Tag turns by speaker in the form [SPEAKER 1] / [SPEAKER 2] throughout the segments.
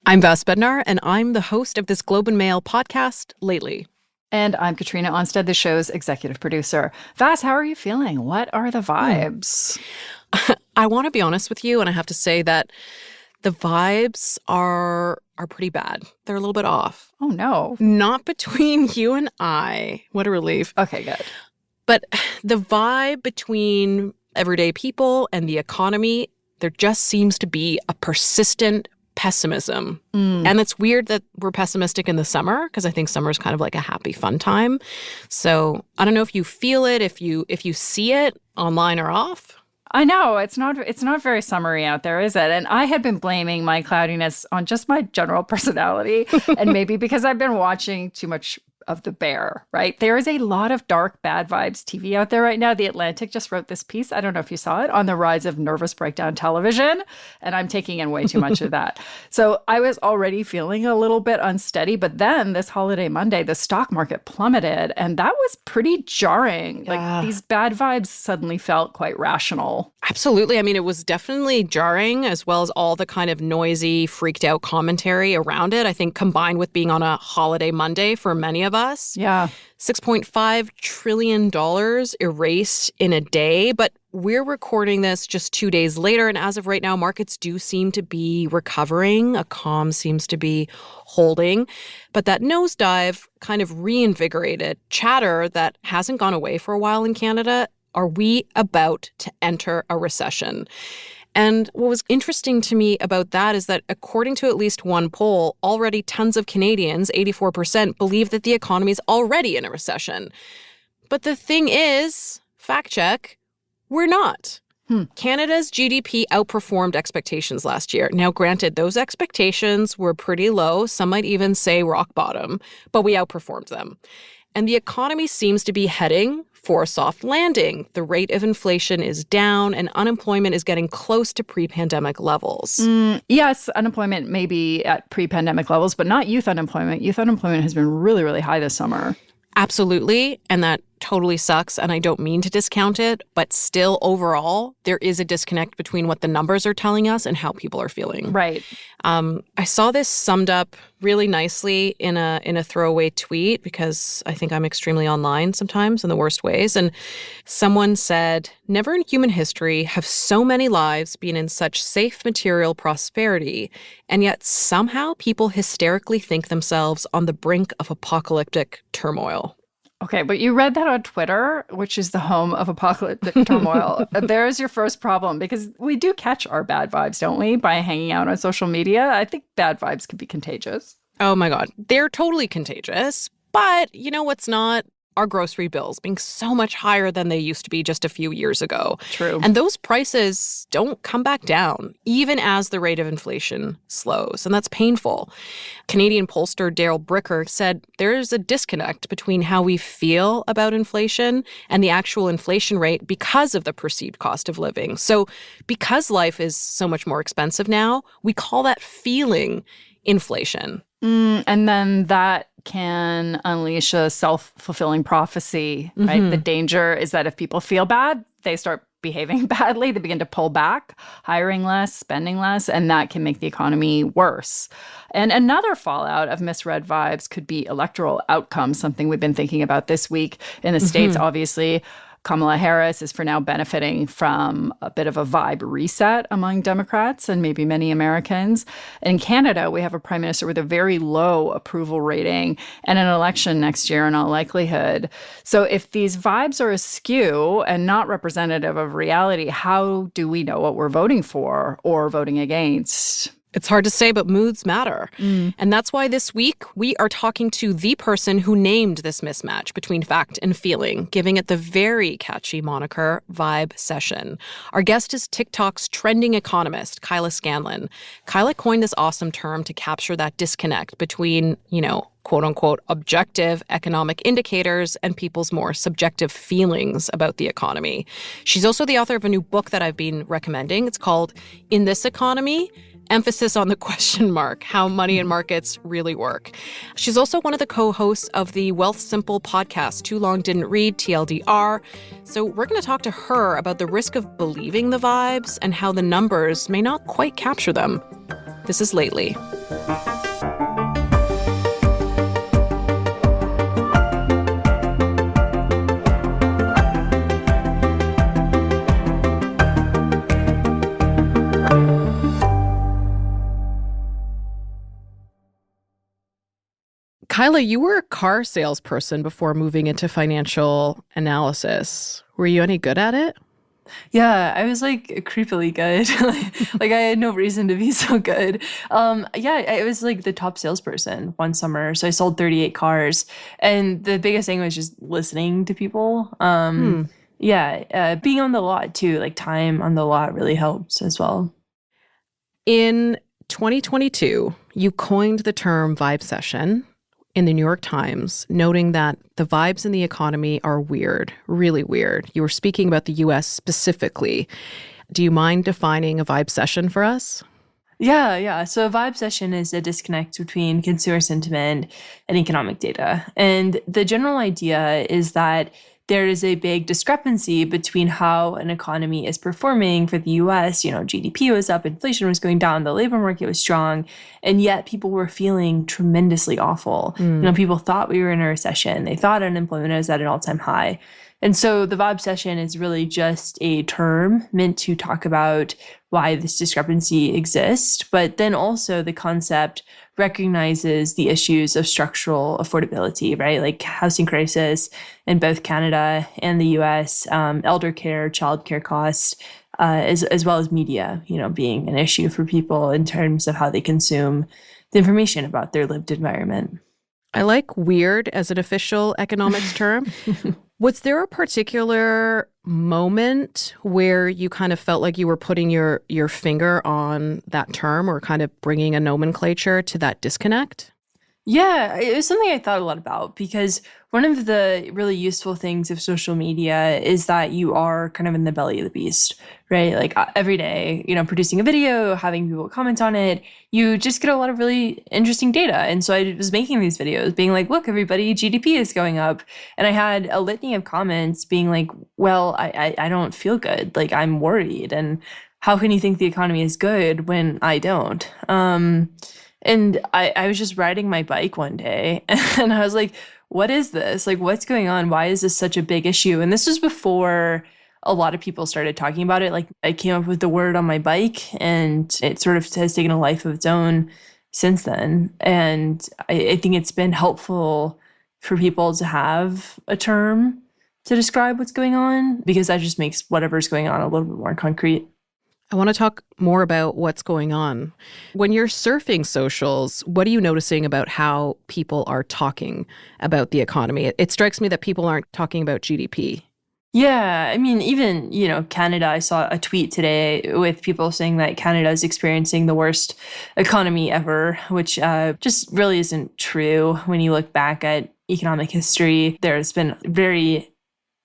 [SPEAKER 1] I'm Vass and I'm the host of this Globe and Mail podcast, Lately.
[SPEAKER 2] And I'm Katrina Onstad, the show's executive producer. Vass, how are you feeling? What are the vibes?
[SPEAKER 1] I want to be honest with you, and I have to say that the vibes are pretty bad. They're a little bit off.
[SPEAKER 2] Oh, no.
[SPEAKER 1] Not between you and I. What a relief.
[SPEAKER 2] Okay, good.
[SPEAKER 1] But the vibe between everyday people and the economy, there just seems to be a persistent pessimism. And it's weird that we're pessimistic in the summer, because I think summer is kind of like a happy, fun time. So I don't know if you feel it, if you see it online or off.
[SPEAKER 2] I know it's not very summery out there, is it? And I had been blaming my cloudiness on just my general personality, and maybe because I've been watching too much of The Bear, right? There is a lot of dark, bad vibes TV out there right now. The Atlantic just wrote this piece, I don't know if you saw it, on the rise of nervous breakdown television, and I'm taking in way too much of that. So I was already feeling a little bit unsteady, but then this holiday Monday, the stock market plummeted, and that was pretty jarring.
[SPEAKER 1] Yeah.
[SPEAKER 2] Like, these bad vibes suddenly felt quite rational.
[SPEAKER 1] Absolutely. I mean, it was definitely jarring, as well as all the kind of noisy, freaked out commentary around it, I think, combined with being on a holiday Monday for many of us.
[SPEAKER 2] Yeah.
[SPEAKER 1] $6.5 trillion erased in a day. But we're recording this just 2 days later. And as of right now, markets do seem to be recovering. A calm seems to be holding. But that nosedive kind of reinvigorated chatter that hasn't gone away for a while in Canada. Are we about to enter a recession? And what was interesting to me about that is that according to at least one poll, already tons of Canadians, 84%, believe that the economy is already in a recession. But the thing is, fact check, we're not. Canada's GDP outperformed expectations last year. Now, granted, those expectations were pretty low. Some might even say rock bottom, but we outperformed them. And the economy seems to be heading for a soft landing. The rate of inflation is down and unemployment is getting close to pre-pandemic levels.
[SPEAKER 2] Yes, unemployment may be at pre-pandemic levels, but not youth unemployment. Youth unemployment has been really, really high this summer.
[SPEAKER 1] Absolutely. And that totally sucks. And I don't mean to discount it, but still overall, there is a disconnect between what the numbers are telling us and how people are feeling.
[SPEAKER 2] Right.
[SPEAKER 1] I saw this summed up really nicely in a throwaway tweet, because I think I'm extremely online sometimes in the worst ways. And someone said, "Never in human history have so many lives been in such safe material prosperity, and yet somehow people hysterically think themselves on the brink of apocalyptic turmoil."
[SPEAKER 2] Okay, but you read that on Twitter, which is the home of apocalyptic turmoil. There's your first problem, because we do catch our bad vibes, don't we, by hanging out on social media? I think bad vibes can be contagious.
[SPEAKER 1] Oh my God, they're totally contagious. But you know what's not? Our grocery bills being so much higher than they used to be just a few years ago.
[SPEAKER 2] True.
[SPEAKER 1] And those prices don't come back down, even as the rate of inflation slows. And that's painful. Canadian pollster Daryl Bricker said there's a disconnect between how we feel about inflation and the actual inflation rate because of the perceived cost of living. So because life is so much more expensive now, we call that feeling inflation.
[SPEAKER 2] And then that can unleash a self-fulfilling prophecy, right? The danger is that if people feel bad, they start behaving badly, they begin to pull back, hiring less, spending less, and that can make the economy worse. And another fallout of misread vibes could be electoral outcomes, something we've been thinking about this week in the States, obviously. Kamala Harris is for now benefiting from a bit of a vibe reset among Democrats and maybe many Americans. In Canada, we have a prime minister with a very low approval rating and an election next year in all likelihood. So if these vibes are askew and not representative of reality, how do we know what we're voting for or voting against?
[SPEAKER 1] It's hard to say, but moods matter. And that's why this week we are talking to the person who named this mismatch between fact and feeling, giving it the very catchy moniker vibecession. Our guest is TikTok's trending economist, Kyla Scanlon. Kyla coined this awesome term to capture that disconnect between, quote unquote, objective economic indicators and people's more subjective feelings about the economy. She's also the author of a new book that I've been recommending. It's called In This Economy, emphasis on the question mark, how money and markets really work. She's also one of the co-hosts of the Wealth Simple podcast, Too Long Didn't Read, TLDR. So we're going to talk to her about the risk of believing the vibes and how the numbers may not quite capture them. This is Lately. Kyla, you were a car salesperson before moving into financial analysis. Were you any good at it?
[SPEAKER 3] Yeah, I was like creepily good. Like I had no reason to be so good. Yeah, I was like the top salesperson one summer. So I sold 38 cars. And the biggest thing was just listening to people. Being on the lot too, like time on the lot really helps as well.
[SPEAKER 1] In 2022, you coined the term vibecession in the New York Times, noting that the vibes in the economy are weird, really weird. You were speaking about the U.S. specifically. Do you mind defining a vibecession for us?
[SPEAKER 3] Yeah. So a vibecession is a disconnect between consumer sentiment and economic data. And the general idea is that there is a big discrepancy between how an economy is performing for the US. GDP was up, inflation was going down, the labor market was strong, and yet people were feeling tremendously awful. People thought we were in a recession. They thought unemployment was at an all-time high. And so the vibecession is really just a term meant to talk about why this discrepancy exists, but then also the concept recognizes the issues of structural affordability, right? Like housing crisis in both Canada and the US, elder care, childcare costs, as well as media, being an issue for people in terms of how they consume the information about their lived environment.
[SPEAKER 1] I like weird as an official economics term. Was there a particular moment where you kind of felt like you were putting your finger on that term or kind of bringing a nomenclature to that disconnect?
[SPEAKER 3] Yeah, it was something I thought a lot about because one of the really useful things of social media is that you are kind of in the belly of the beast, right? Like every day, producing a video, having people comment on it, you just get a lot of really interesting data. And so I was making these videos being like, look, everybody, GDP is going up. And I had a litany of comments being like, well, I don't feel good. Like I'm worried. And how can you think the economy is good when I don't? And I was just riding my bike one day and I was like, what is this? Like, what's going on? Why is this such a big issue? And this was before a lot of people started talking about it. Like I came up with the word on my bike and it sort of has taken a life of its own since then. And I think it's been helpful for people to have a term to describe what's going on because that just makes whatever's going on a little bit more concrete.
[SPEAKER 1] I want to talk more about what's going on. When you're surfing socials, what are you noticing about how people are talking about the economy? It strikes me that people aren't talking about GDP.
[SPEAKER 3] Yeah, I mean, even, Canada, I saw a tweet today with people saying that Canada is experiencing the worst economy ever, which just really isn't true when you look back at economic history. There's been very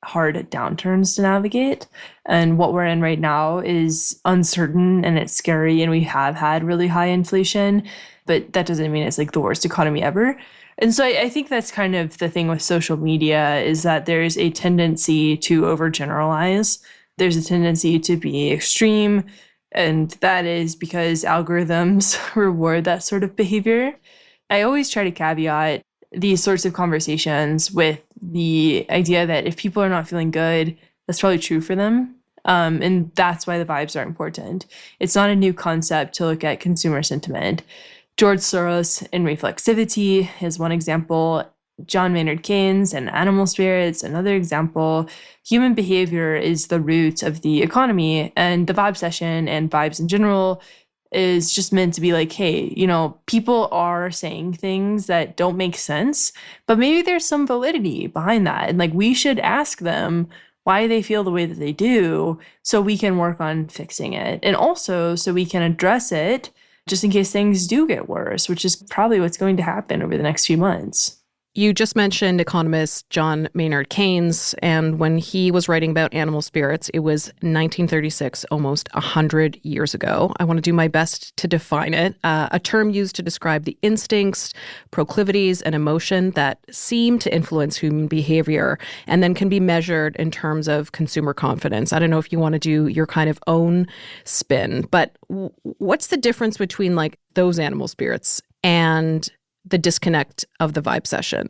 [SPEAKER 3] hard downturns to navigate. And what we're in right now is uncertain and it's scary. And we have had really high inflation, but that doesn't mean it's like the worst economy ever. And so I think that's kind of the thing with social media is that there's a tendency to overgeneralize. There's a tendency to be extreme. And that is because algorithms reward that sort of behavior. I always try to caveat these sorts of conversations with the idea that if people are not feeling good, that's probably true for them. And that's why the vibes are important. It's not a new concept to look at consumer sentiment. George Soros and reflexivity is one example. John Maynard Keynes and animal spirits, another example. Human behavior is the root of the economy, and the vibecession and vibes in general is just meant to be like, hey, people are saying things that don't make sense, but maybe there's some validity behind that. And like, we should ask them why they feel the way that they do so we can work on fixing it. And also so we can address it just in case things do get worse, which is probably what's going to happen over the next few months.
[SPEAKER 1] You just mentioned economist John Maynard Keynes, and when he was writing about animal spirits, it was 1936, almost 100 years ago. I want to do my best to define it, a term used to describe the instincts, proclivities, and emotion that seem to influence human behavior and then can be measured in terms of consumer confidence. I don't know if you want to do your kind of own spin, but what's the difference between like those animal spirits and the disconnect of the vibe session?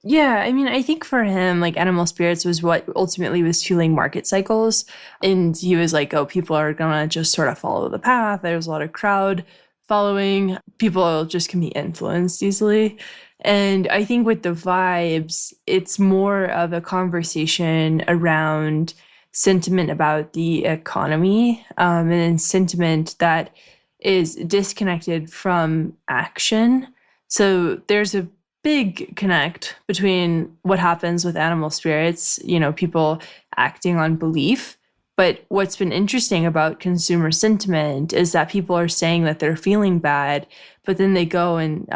[SPEAKER 3] Yeah, I mean, I think for him, like animal spirits was what ultimately was fueling market cycles. And he was like, oh, people are going to just sort of follow the path. There's a lot of crowd following. People just can be influenced easily. And I think with the vibes, it's more of a conversation around sentiment about the economy, and then sentiment that is disconnected from action. So there's a big connect between what happens with animal spirits, people acting on belief. But what's been interesting about consumer sentiment is that people are saying that they're feeling bad, but then they go and,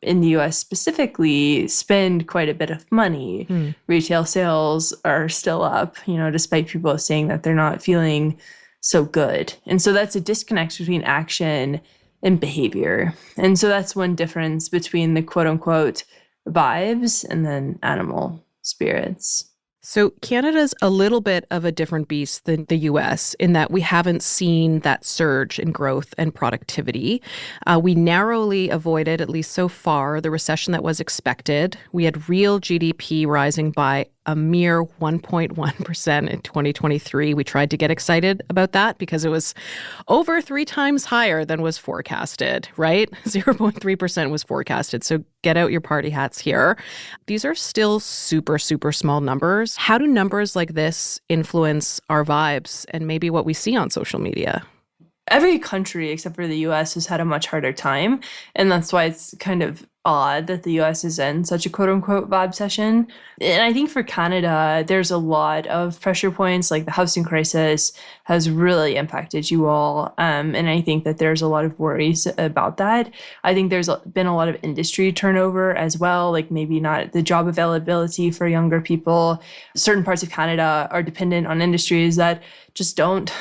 [SPEAKER 3] in the US specifically, spend quite a bit of money. Retail sales are still up, despite people saying that they're not feeling so good. And so that's a disconnect between action and behavior. And so that's one difference between the quote unquote vibes and then animal spirits.
[SPEAKER 1] So Canada's a little bit of a different beast than the US in that we haven't seen that surge in growth and productivity. We narrowly avoided, at least so far, the recession that was expected. We had real GDP rising by a mere 1.1% in 2023. We tried to get excited about that because it was over 3 times higher than was forecasted, right? 0.3% was forecasted. So get out your party hats here. These are still super, super small numbers. How do numbers like this influence our vibes and maybe what we see on social media?
[SPEAKER 3] Every country except for the US has had a much harder time. And that's why it's kind of odd that the US is in such a quote unquote vibe session. And I think for Canada, there's a lot of pressure points, like the housing crisis has really impacted you all. And I think that there's a lot of worries about that. I think there's been a lot of industry turnover as well, like maybe not the job availability for younger people. Certain parts of Canada are dependent on industries that just don't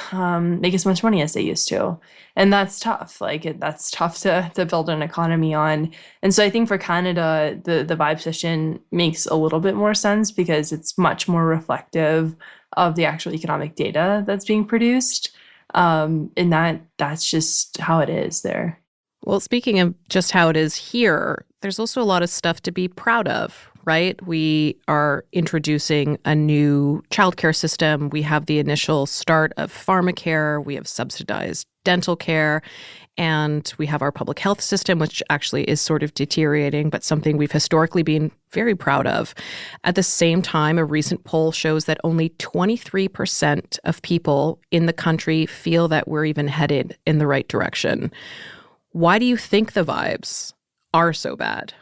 [SPEAKER 3] make as much money as they used to. And that's tough. That's tough to build an economy on. And so I think for Canada, the vibe session makes a little bit more sense because it's much more reflective of the actual economic data that's being produced. And that's just how it is there.
[SPEAKER 1] Well, speaking of just how it is here, there's also a lot of stuff to be proud of, right? We are introducing a new childcare system. We have the initial start of pharmacare. We have subsidized dental care. And we have our public health system, which actually is sort of deteriorating, but something we've historically been very proud of. At the same time, a recent poll shows that only 23% of people in the country feel that we're even headed in the right direction. Why do you think the vibes are so bad?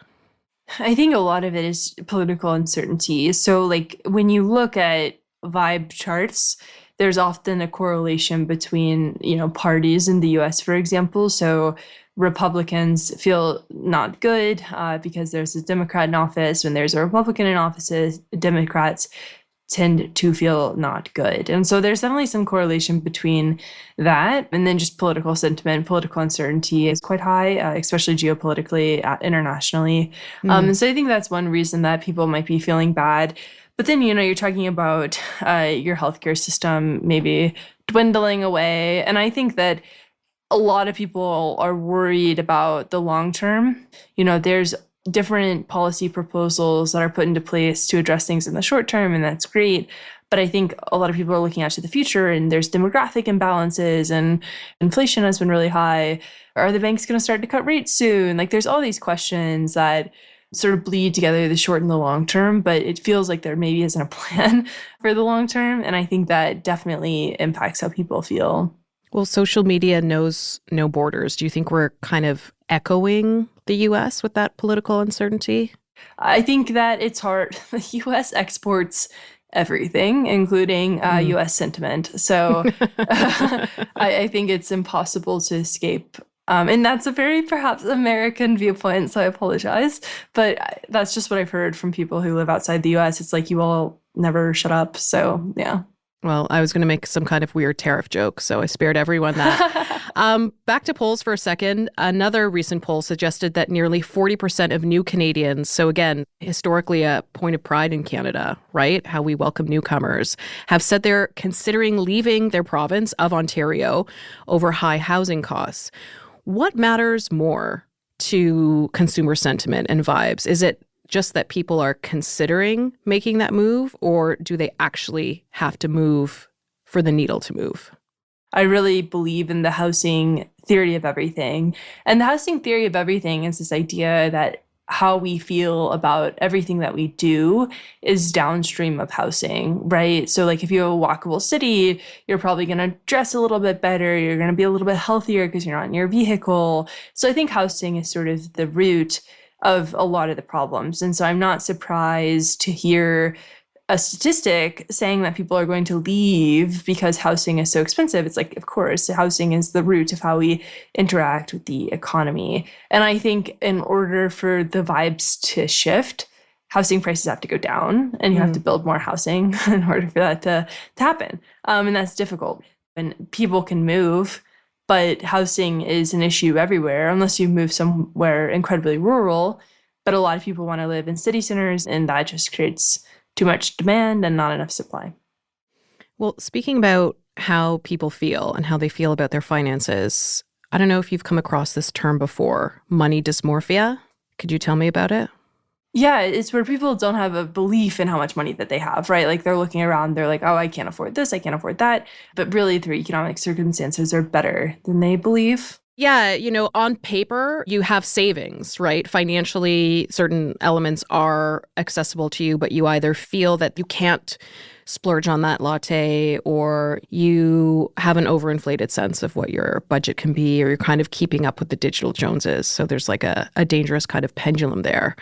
[SPEAKER 3] I think a lot of it is political uncertainty. So when you look at vibe charts, there's often a correlation between, parties in the US, for example. So Republicans feel not good because there's a Democrat in office. When there's a Republican in office, Democrats tend to feel not good. And so there's definitely some correlation between that and then just political sentiment. Political uncertainty is quite high, especially geopolitically, internationally. And so I think that's one reason that people might be feeling bad. But then, you're talking about your healthcare system maybe dwindling away. And I think that a lot of people are worried about the long term. There's different policy proposals that are put into place to address things in the short term, and that's great. But I think a lot of people are looking out to the future, and there's demographic imbalances, and inflation has been really high. Are the banks going to start to cut rates soon? There's all these questions that sort of bleed together, the short and the long term, but it feels like there maybe isn't a plan for the long term. And I think that definitely impacts how people feel.
[SPEAKER 1] Well, social media knows no borders. Do you think we're kind of echoing the US with that political uncertainty?
[SPEAKER 3] I think that it's hard. The US exports everything, including US sentiment. So I think it's impossible to escape And that's a very perhaps American viewpoint, so I apologize. But that's just what I've heard from people who live outside the US. It's like you all never shut up. So, yeah.
[SPEAKER 1] Well, I was going to make some kind of weird tariff joke, so I spared everyone that. Back to polls for a second. Another recent poll suggested that nearly 40% of new Canadians, so again, historically a point of pride in Canada, right? How we welcome newcomers, have said they're considering leaving their province of Ontario over high housing costs. What matters more to consumer sentiment and vibes? Is it just that people are considering making that move, or do they actually have to move for the needle to move?
[SPEAKER 3] I really believe in the housing theory of everything. And the housing theory of everything is this idea that how we feel about everything that we do is downstream of housing, right? So like if you have a walkable city, you're probably going to dress a little bit better. You're going to be a little bit healthier because you're not in your vehicle. So I think housing is sort of the root of a lot of the problems. And so I'm not surprised to hear a statistic saying that people are going to leave because housing is so expensive. It's like, of course, housing is the root of how we interact with the economy. And I think in order for the vibes to shift, housing prices have to go down and you have to build more housing in order for that to happen. And that's difficult. And people can move, but housing is an issue everywhere unless you move somewhere incredibly rural. But a lot of people want to live in city centers, and that just creates too much demand and not enough supply.
[SPEAKER 1] Well, speaking about how people feel and how they feel about their finances, I don't know if you've come across this term before, money dysmorphia. Could you tell me about it?
[SPEAKER 3] Yeah, it's where people don't have a belief in how much money that they have, right? Like they're looking around, they're like, oh, I can't afford this, I can't afford that. But really, their economic circumstances are better than they believe.
[SPEAKER 1] Yeah, on paper, you have savings, right? Financially, certain elements are accessible to you, but you either feel that you can't splurge on that latte, or you have an overinflated sense of what your budget can be, or you're kind of keeping up with the digital Joneses. So there's like a dangerous kind of pendulum there.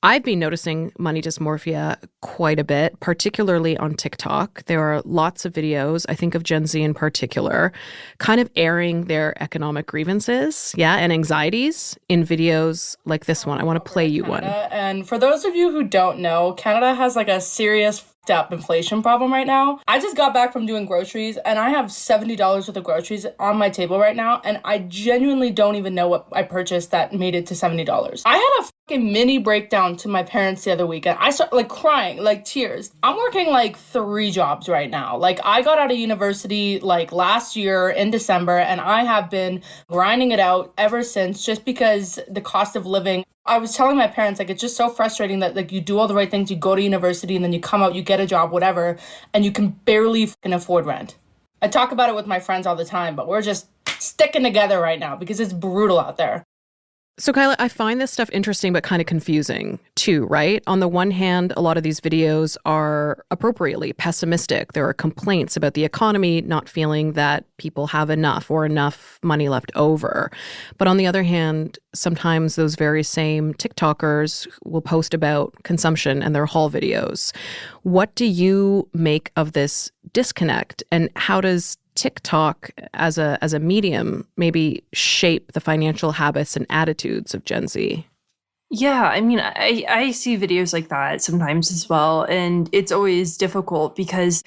[SPEAKER 1] I've been noticing money dysmorphia quite a bit, particularly on TikTok. There are lots of videos, I think of Gen Z in particular, kind of airing their economic grievances, and anxieties in videos like this one. I want to play you one.
[SPEAKER 4] And for those of you who don't know, Canada has like a serious up inflation problem right now. I just got back from doing groceries and I have $70 worth of groceries on my table right now, and I genuinely don't even know what I purchased that made it to $70. I had a fucking mini breakdown to my parents the other week, and I started like crying, like tears. I'm working like 3 jobs right now. Like I got out of university like last year in December, and I have been grinding it out ever since, just because the cost of living. I was telling my parents, like, it's just so frustrating that, like, you do all the right things, you go to university, and then you come out, you get a job, whatever, and you can barely fucking afford rent. I talk about it with my friends all the time, but we're just sticking together right now because it's brutal out there.
[SPEAKER 1] So, Kyla, I find this stuff interesting, but kind of confusing too, right? On the one hand, a lot of these videos are appropriately pessimistic. There are complaints about the economy, not feeling that people have enough or enough money left over. But on the other hand, sometimes those very same TikTokers will post about consumption and their haul videos. What do you make of this disconnect, and how does TikTok as a medium maybe shape the financial habits and attitudes of Gen Z?
[SPEAKER 3] Yeah, I mean, I see videos like that sometimes as well. And it's always difficult because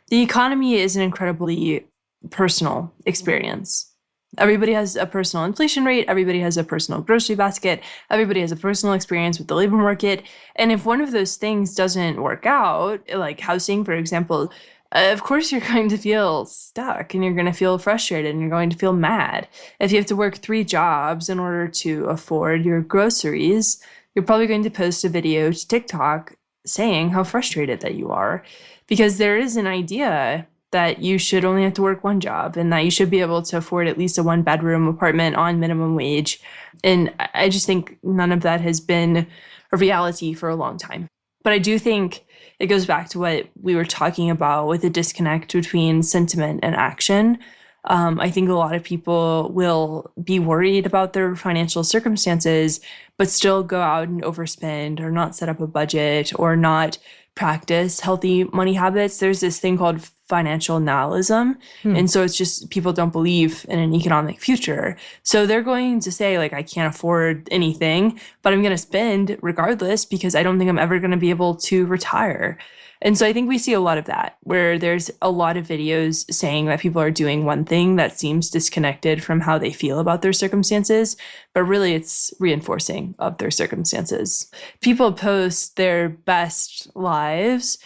[SPEAKER 3] the economy is an incredibly personal experience. Everybody has a personal inflation rate. Everybody has a personal grocery basket. Everybody has a personal experience with the labor market. And if one of those things doesn't work out, like housing, for example, of course you're going to feel stuck and you're going to feel frustrated and you're going to feel mad. If you have to work 3 jobs in order to afford your groceries, you're probably going to post a video to TikTok saying how frustrated that you are, because there is an idea that you should only have to work 1 job and that you should be able to afford at least a 1-bedroom apartment on minimum wage. And I just think none of that has been a reality for a long time. But I do think it goes back to what we were talking about with the disconnect between sentiment and action. I think a lot of people will be worried about their financial circumstances, but still go out and overspend or not set up a budget or not practice healthy money habits, there's this thing called financial nihilism. And so it's just people don't believe in an economic future. So they're going to say, like, I can't afford anything, but I'm going to spend regardless because I don't think I'm ever going to be able to retire. And so I think we see a lot of that, where there's a lot of videos saying that people are doing one thing that seems disconnected from how they feel about their circumstances, but really it's reinforcing of their circumstances. People post their best lives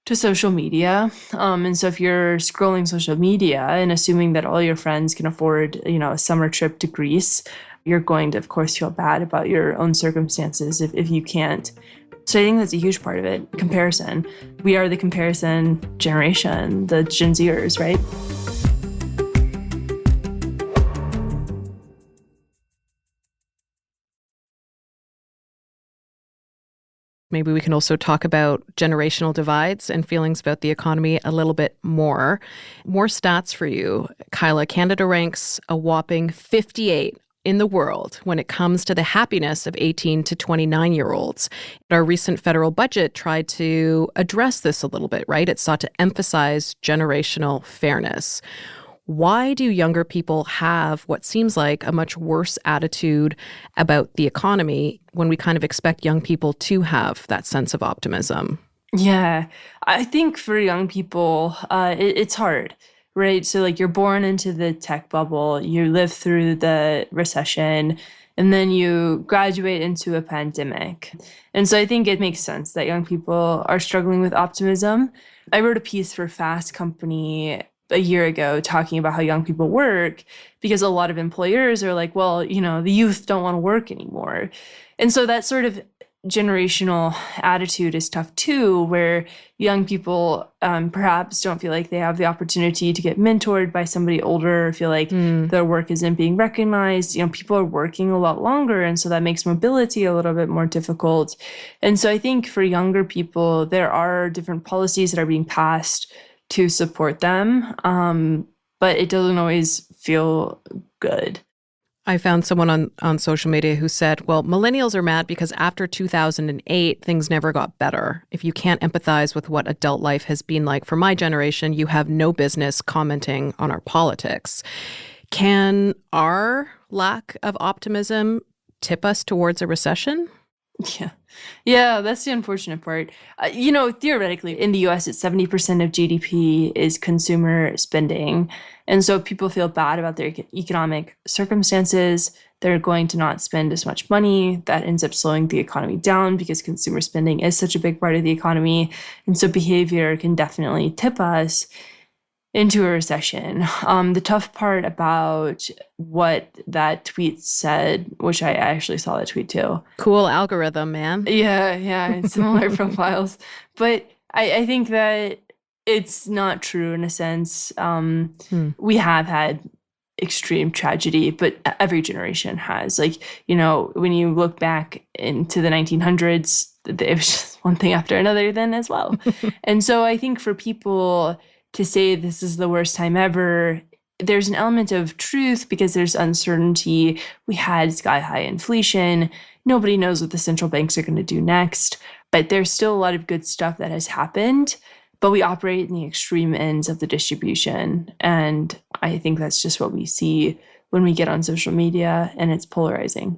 [SPEAKER 3] to social media. And so if you're scrolling social media and assuming that all your friends can afford, a summer trip to Greece, you're going to, of course, feel bad about your own circumstances if you can't. So I think that's a huge part of it. Comparison. We are the comparison generation, the Gen Zers, right?
[SPEAKER 1] Maybe we can also talk about generational divides and feelings about the economy a little bit more. More stats for you. Kyla, Canada ranks a whopping 58 in the world when it comes to the happiness of 18 to 29-year-olds. Our recent federal budget tried to address this a little bit, right? It sought to emphasize generational fairness. Why do younger people have what seems like a much worse attitude about the economy when we kind of expect young people to have that sense of optimism?
[SPEAKER 3] Yeah, I think for young people, it's hard. Right. So like you're born into the tech bubble, you live through the recession, and then you graduate into a pandemic. And so I think it makes sense that young people are struggling with optimism. I wrote a piece for Fast Company a year ago talking about how young people work, because a lot of employers are like, well, the youth don't want to work anymore. And so that sort of generational attitude is tough too, where young people perhaps don't feel like they have the opportunity to get mentored by somebody older, or feel like their work isn't being recognized. People are working a lot longer, and so that makes mobility a little bit more difficult. And so I think for younger people, there are different policies that are being passed to support them, but it doesn't always feel good.
[SPEAKER 1] I found someone on social media who said, well, millennials are mad because after 2008, things never got better. If you can't empathize with what adult life has been like for my generation, you have no business commenting on our politics. Can our lack of optimism tip us towards a recession?
[SPEAKER 3] Yeah, that's the unfortunate part. Theoretically, in the US, it's 70% of GDP is consumer spending. And so people feel bad about their economic circumstances. They're going to not spend as much money. That ends up slowing the economy down because consumer spending is such a big part of the economy. And so behavior can definitely tip us into a recession. The tough part about what that tweet said, which I actually saw that tweet too.
[SPEAKER 1] Cool algorithm, man.
[SPEAKER 3] Yeah, similar profiles. But I think that it's not true in a sense. We have had extreme tragedy, but every generation has. Like, when you look back into the 1900s, it was just one thing after another then as well. And so I think for people to say this is the worst time ever, there's an element of truth because there's uncertainty. We had sky-high inflation. Nobody knows what the central banks are going to do next. But there's still a lot of good stuff that has happened. But we operate in the extreme ends of the distribution. And I think that's just what we see when we get on social media, and it's polarizing.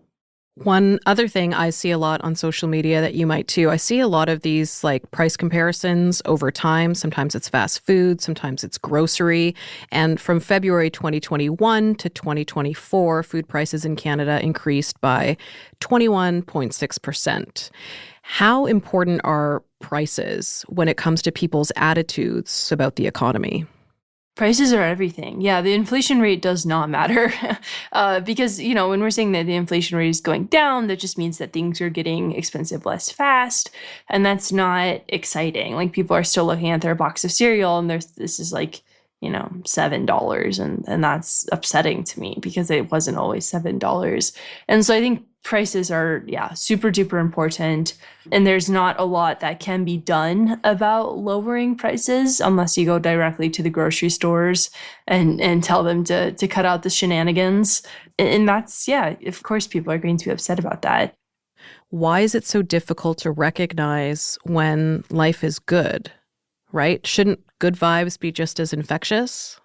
[SPEAKER 1] One other thing I see a lot on social media that you might too, I see a lot of these like price comparisons over time. Sometimes it's fast food, sometimes it's grocery. And from February 2021 to 2024, food prices in Canada increased by 21.6%. How important are prices when it comes to people's attitudes about the economy?
[SPEAKER 3] Prices are everything. Yeah, the inflation rate does not matter because, when we're saying that the inflation rate is going down, that just means that things are getting expensive less fast. And that's not exciting. Like, people are still looking at their box of cereal and this is like, $7. And that's upsetting to me because it wasn't always $7. And so I think prices are, super duper important. And there's not a lot that can be done about lowering prices unless you go directly to the grocery stores and tell them to cut out the shenanigans. And that's, of course, people are going to be upset about that.
[SPEAKER 1] Why is it so difficult to recognize when life is good, right? Shouldn't good vibes be just as infectious?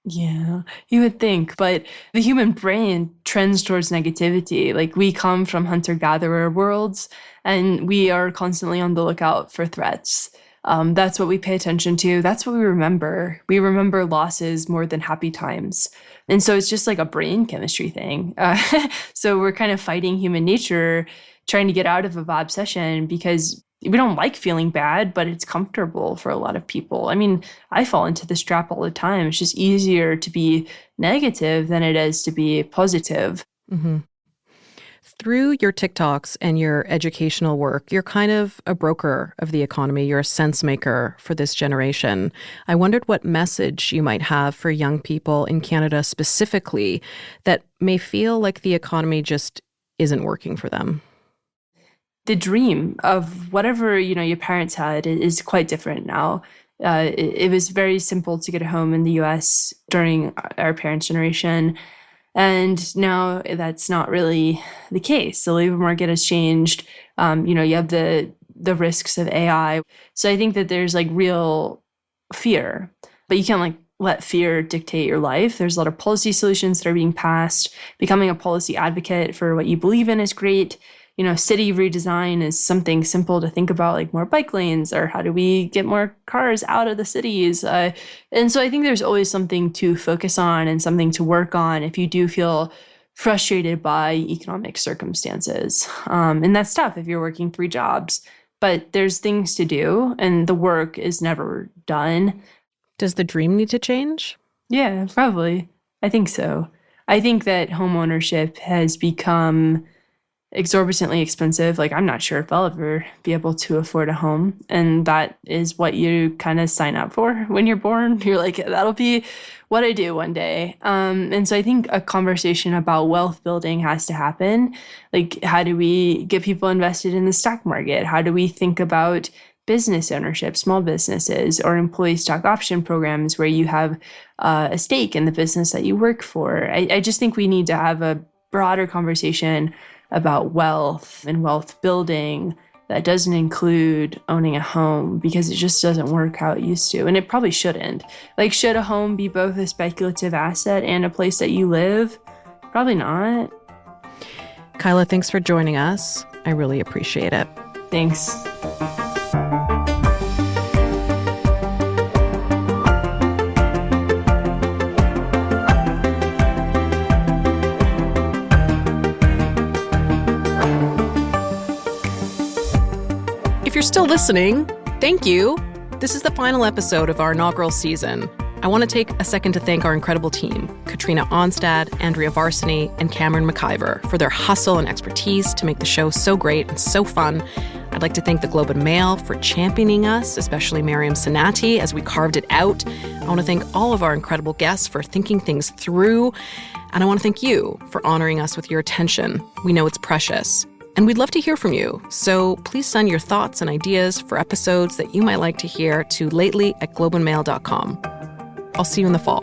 [SPEAKER 3] Yeah, you would think, but the human brain trends towards negativity. Like we come from hunter-gatherer worlds, and we are constantly on the lookout for threats. That's what we pay attention to. That's what we remember. We remember losses more than happy times. And so it's just like a brain chemistry thing. So we're kind of fighting human nature, trying to get out of a vibecession because we don't like feeling bad, but it's comfortable for a lot of people. I mean, I fall into this trap all the time. It's just easier to be negative than it is to be positive.
[SPEAKER 1] Mm-hmm. Through your TikToks and your educational work, you're kind of a broker of the economy. You're a sense maker for this generation. I wondered what message you might have for young people in Canada specifically that may feel like the economy just isn't working for them.
[SPEAKER 3] The dream of whatever, your parents had is quite different now. It was very simple to get a home in the US during our parents' generation. And now that's not really the case. The labor market has changed. You have the risks of AI. So I think that there's like real fear, but you can't let fear dictate your life. There's a lot of policy solutions that are being passed. Becoming a policy advocate for what you believe in is great. City redesign is something simple to think about, like more bike lanes, or how do we get more cars out of the cities? And so I think there's always something to focus on and something to work on if you do feel frustrated by economic circumstances. And that's tough if you're working 3 jobs, but there's things to do and the work is never done.
[SPEAKER 1] Does the dream need to change?
[SPEAKER 3] Yeah, probably. I think so. I think that homeownership has become exorbitantly expensive. Like, I'm not sure if I'll ever be able to afford a home. And that is what you kind of sign up for when you're born. You're like, that'll be what I do one day. And so I think a conversation about wealth building has to happen. Like, how do we get people invested in the stock market? How do we think about business ownership, small businesses, or employee stock option programs where you have a stake in the business that you work for? I just think we need to have a broader conversation about wealth and wealth building that doesn't include owning a home, because it just doesn't work how it used to. And it probably shouldn't. Like, should a home be both a speculative asset and a place that you live? Probably not.
[SPEAKER 1] Kyla, thanks for joining us. I really appreciate it.
[SPEAKER 3] Thanks.
[SPEAKER 1] If you're still listening, thank you. This is the final episode of our inaugural season. I want to take a second to thank our incredible team, Katrina Onstad, Andrea Varsany, and Cameron McIver, for their hustle and expertise to make the show so great and so fun. I'd like to thank the Globe and Mail for championing us, especially Miriam Sanati, as we carved it out. I want to thank all of our incredible guests for thinking things through. And I want to thank you for honoring us with your attention. We know it's precious. And we'd love to hear from you. So please send your thoughts and ideas for episodes that you might like to hear to lately@globeandmail.com. I'll see you in the fall.